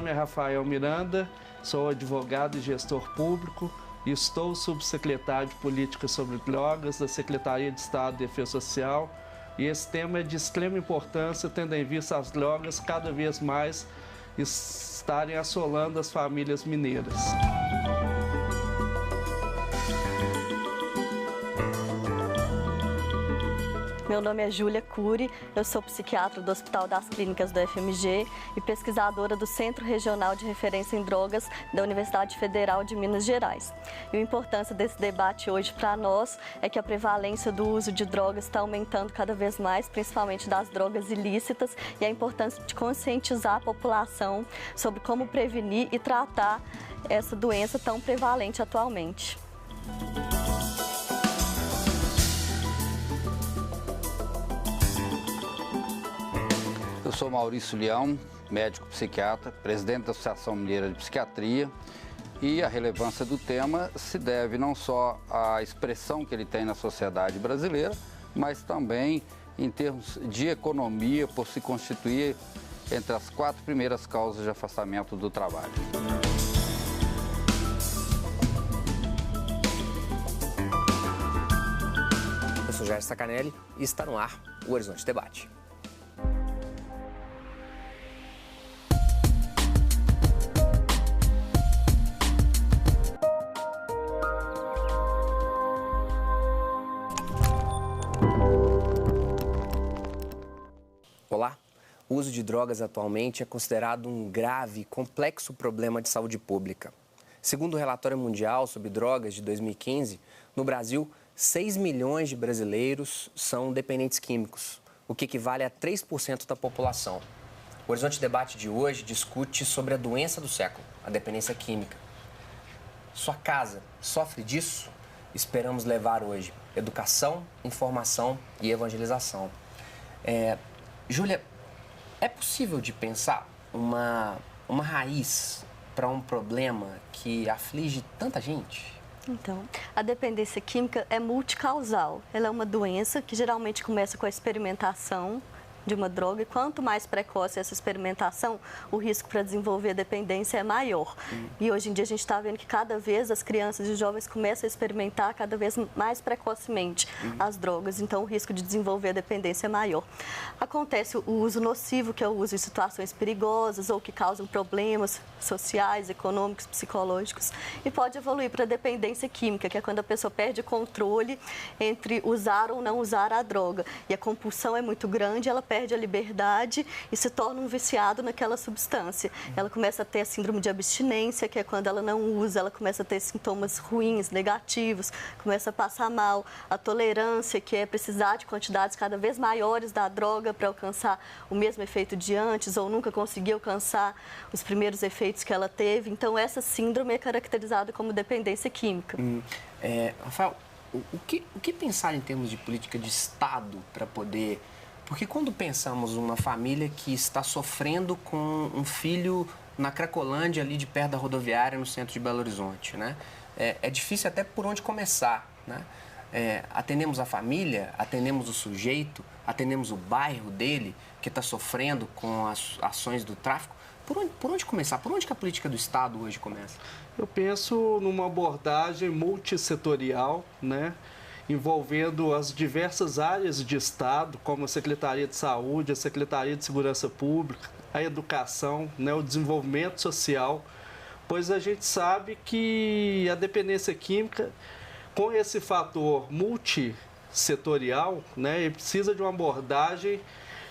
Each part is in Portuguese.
nome é Rafael Miranda, sou advogado e gestor público e estou subsecretário de Políticas sobre Drogas da Secretaria de Estado de Defesa Social. E esse tema é de extrema importância, tendo em vista as drogas cada vez mais estarem assolando as famílias mineiras. Meu nome é Júlia Cury, eu sou psiquiatra do Hospital das Clínicas do FMG e pesquisadora do Centro Regional de Referência em Drogas da Universidade Federal de Minas Gerais. E a importância desse debate hoje para nós é que a prevalência do uso de drogas está aumentando cada vez mais, principalmente das drogas ilícitas, e a importância de conscientizar a população sobre como prevenir e tratar essa doença tão prevalente atualmente. Eu sou Maurício Leão, médico psiquiatra, presidente da Associação Mineira de Psiquiatria, e a relevância do tema se deve não só à expressão que ele tem na sociedade brasileira, mas também em termos de economia, por se constituir entre as 4 primeiras causas de afastamento do trabalho. Eu sou Jair Sacanelli e está no ar o Horizonte Debate. Olá! O uso de drogas atualmente é considerado um grave e complexo problema de saúde pública. Segundo o relatório mundial sobre drogas de 2015, no Brasil, 6 milhões de brasileiros são dependentes químicos, o que equivale a 3% da população. O Horizonte Debate de hoje discute sobre a doença do século, a dependência química. Sua casa sofre disso? Esperamos levar hoje educação, informação e evangelização. Júlia, é possível de pensar uma raiz para um problema que aflige tanta gente? Então, a dependência química é multicausal. Ela é uma doença que geralmente começa com a experimentação de uma droga, e quanto mais precoce essa experimentação, o risco para desenvolver dependência é maior. E hoje em dia a gente está vendo que cada vez as crianças e jovens começam a experimentar cada vez mais precocemente as drogas, então o risco de desenvolver a dependência é maior. Acontece o uso nocivo, que é o uso em situações perigosas ou que causam problemas sociais, econômicos, psicológicos, e pode evoluir para a dependência química, que é quando a pessoa perde o controle entre usar ou não usar a droga. E a compulsão é muito grande, ela perde a liberdade e se torna um viciado naquela substância. Ela começa a ter a síndrome de abstinência, que é quando ela não usa, ela começa a ter sintomas ruins, negativos, começa a passar mal. A tolerância, que é precisar de quantidades cada vez maiores da droga para alcançar o mesmo efeito de antes ou nunca conseguir alcançar os primeiros efeitos que ela teve. Então, essa síndrome é caracterizada como dependência química. Rafael, o que pensar em termos de política de Estado para poder... Porque quando pensamos uma família que está sofrendo com um filho na Cracolândia, ali de perto da rodoviária, no centro de Belo Horizonte, né? É difícil até por onde começar, né? Atendemos a família, atendemos o sujeito, atendemos o bairro dele, que está sofrendo com as ações do tráfico. Por onde começar? Por onde que a política do Estado hoje começa? Eu penso numa abordagem multissetorial, né? Envolvendo as diversas áreas de Estado, como a Secretaria de Saúde, a Secretaria de Segurança Pública, a educação, né, o desenvolvimento social, pois a gente sabe que a dependência química, com esse fator multissetorial, né, ele precisa de uma abordagem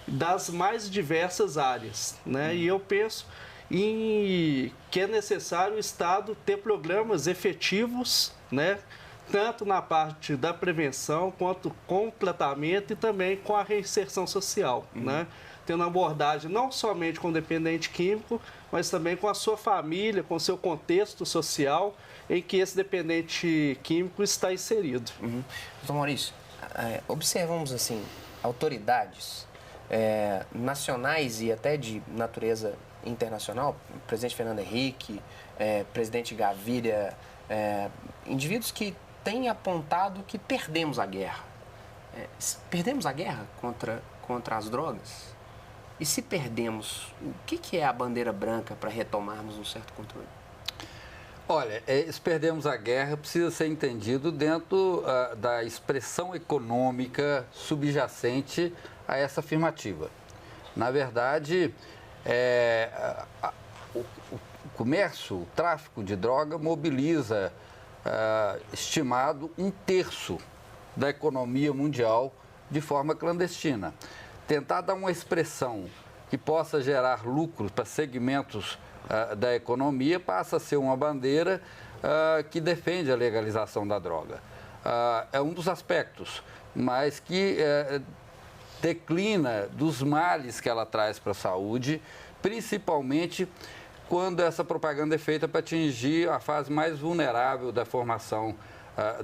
das mais diversas áreas, né, e eu penso que é necessário o Estado ter programas efetivos, né, tanto na parte da prevenção, quanto com o tratamento e também com a reinserção social, né? Tendo uma abordagem não somente com o dependente químico, mas também com a sua família, com o seu contexto social em que esse dependente químico está inserido. Doutor Maurício, observamos assim, autoridades nacionais e até de natureza internacional, o presidente Fernando Henrique, presidente Gaviria, indivíduos que têm apontado que perdemos a guerra. Perdemos a guerra contra as drogas? E se perdemos, o que é a bandeira branca para retomarmos um certo controle? Olha, se perdemos a guerra, precisa ser entendido dentro da expressão econômica subjacente a essa afirmativa. Na verdade, o comércio, o tráfico de droga mobiliza, estimado, 1/3 da economia mundial de forma clandestina. Tentar dar uma expressão que possa gerar lucros para segmentos da economia passa a ser uma bandeira que defende a legalização da droga. É um dos aspectos, mas que declina dos males que ela traz para a saúde, principalmente quando essa propaganda é feita para atingir a fase mais vulnerável da formação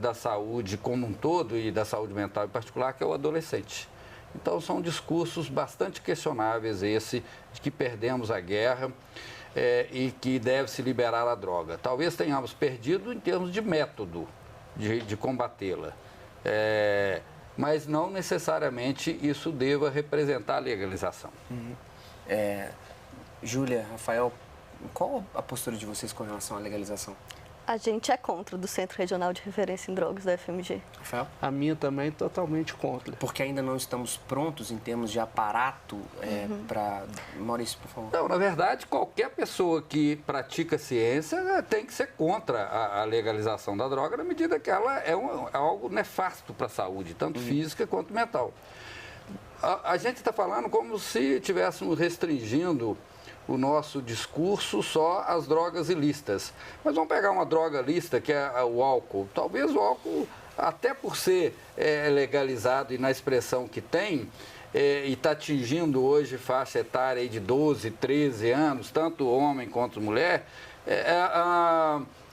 da saúde como um todo e da saúde mental em particular, que é o adolescente. Então, são discursos bastante questionáveis esse, de que perdemos a guerra e que deve se liberar a droga. Talvez tenhamos perdido em termos de método de combatê-la, mas não necessariamente isso deva representar a legalização. Júlia, Rafael, qual a postura de vocês com relação à legalização? A gente é contra do Centro Regional de Referência em Drogas da FMG. Rafael? A minha também totalmente contra. Porque ainda não estamos prontos em termos de aparato para... Maurício, por favor. Não, na verdade, qualquer pessoa que pratica ciência tem que ser contra a legalização da droga, na medida que ela é algo nefasto para a saúde, tanto física quanto mental. A gente está falando como se estivéssemos restringindo o nosso discurso só às drogas ilícitas. Mas vamos pegar uma droga lícita, que é o álcool. Talvez o álcool, até por ser legalizado e na expressão que tem, e está atingindo hoje faixa etária aí de 12, 13 anos, tanto homem quanto mulher,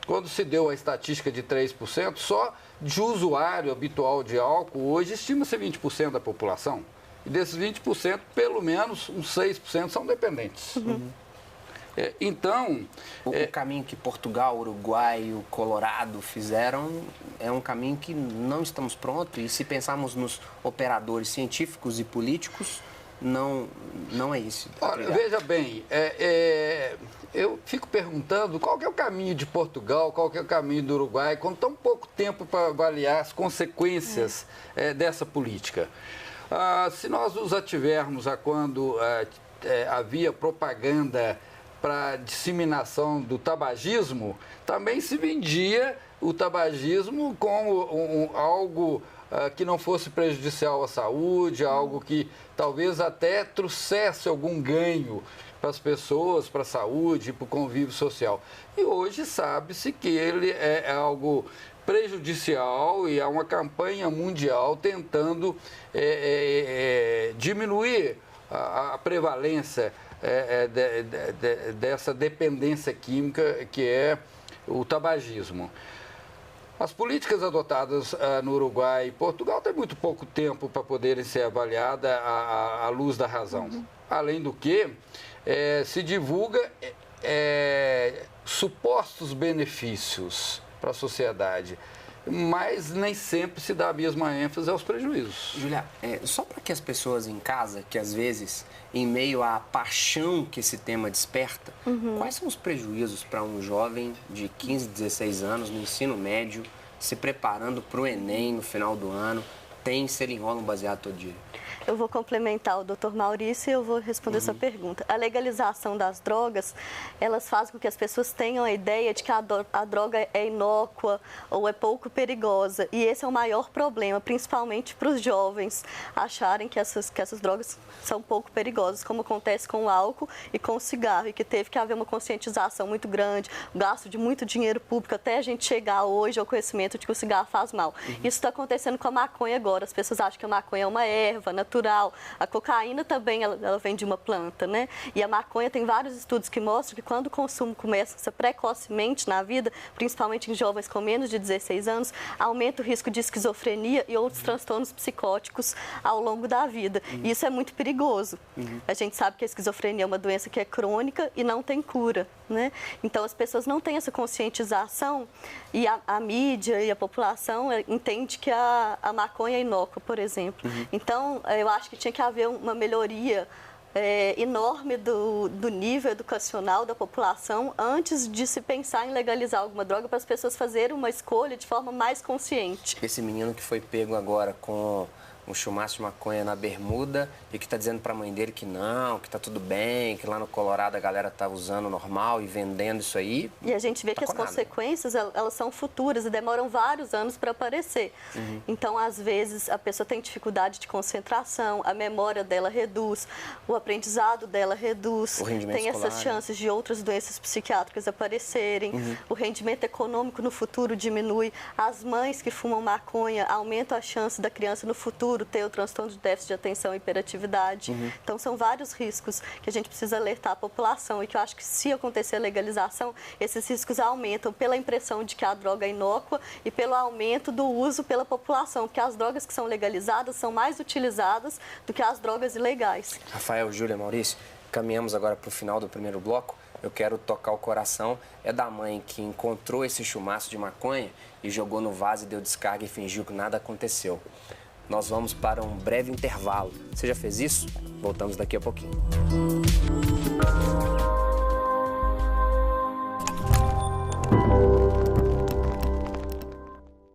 quando se deu a estatística de 3%, só de usuário habitual de álcool, hoje estima-se 20% da população. E desses 20%, pelo menos uns 6% são dependentes. Então... O caminho que Portugal, Uruguai, o Colorado fizeram é um caminho que não estamos prontos. E se pensarmos nos operadores científicos e políticos, não é isso. Olha, veja bem, eu fico perguntando qual que é o caminho de Portugal, qual que é o caminho do Uruguai, com tão pouco tempo para avaliar as consequências dessa política. Se nós nos ativermos a quando havia propaganda para disseminação do tabagismo, também se vendia o tabagismo como algo que não fosse prejudicial à saúde, algo que talvez até trouxesse algum ganho para as pessoas, para a saúde, para o convívio social. E hoje sabe-se que ele é algo prejudicial e há uma campanha mundial tentando diminuir a prevalência dessa dependência química que é o tabagismo. As políticas adotadas no Uruguai e Portugal têm muito pouco tempo para poderem ser avaliadas à luz da razão. Além do que, se divulga supostos benefícios para a sociedade, mas nem sempre se dá a mesma ênfase aos prejuízos. Júlia, só para que as pessoas em casa, que às vezes, em meio à paixão que esse tema desperta, quais são os prejuízos para um jovem de 15, 16 anos no ensino médio, se preparando para o Enem no final do ano, tem selinrola baseado todo dia? Eu vou complementar o Dr. Maurício e eu vou responder essa pergunta. A legalização das drogas, elas fazem com que as pessoas tenham a ideia de que a droga é inócua ou é pouco perigosa. E esse é o maior problema, principalmente para os jovens acharem que essas drogas são pouco perigosas, como acontece com o álcool e com o cigarro, e que teve que haver uma conscientização muito grande, gasto de muito dinheiro público, até a gente chegar hoje ao conhecimento de que o cigarro faz mal. Isso está acontecendo com a maconha agora. As pessoas acham que a maconha é uma erva natural. A cocaína também, ela vem de uma planta, né? E a maconha tem vários estudos que mostram que quando o consumo começa precocemente na vida, principalmente em jovens com menos de 16 anos, aumenta o risco de esquizofrenia e outros transtornos psicóticos ao longo da vida. E isso é muito perigoso. A gente sabe que a esquizofrenia é uma doença que é crônica e não tem cura, né? Então, as pessoas não têm essa conscientização e a mídia e a população entende que a maconha é inócua, por exemplo. Então, eu acho que tinha que haver uma melhoria enorme do nível educacional da população antes de se pensar em legalizar alguma droga, para as pessoas fazerem uma escolha de forma mais consciente. Esse menino que foi pego agora com um chumaço de maconha na bermuda e que está dizendo para a mãe dele que não, que tá tudo bem, que lá no Colorado a galera tá usando normal e vendendo isso aí. E a gente vê que as consequências, elas são futuras e demoram vários anos para aparecer. Então, às vezes, a pessoa tem dificuldade de concentração, a memória dela reduz, o aprendizado dela reduz, tem essas chances de outras doenças psiquiátricas aparecerem, o rendimento econômico no futuro diminui, as mães que fumam maconha aumentam a chance da criança no futuro ter o transtorno de déficit de atenção e hiperatividade. Então, são vários riscos que a gente precisa alertar a população e que eu acho que, se acontecer a legalização, esses riscos aumentam pela impressão de que a droga é inócua e pelo aumento do uso pela população, porque as drogas que são legalizadas são mais utilizadas do que as drogas ilegais. Rafael, Júlia, Maurício, caminhamos agora para o final do primeiro bloco. Eu quero tocar o coração da mãe que encontrou esse chumaço de maconha e jogou no vaso e deu descarga e fingiu que nada aconteceu. Nós vamos para um breve intervalo. Você já fez isso? Voltamos daqui a pouquinho.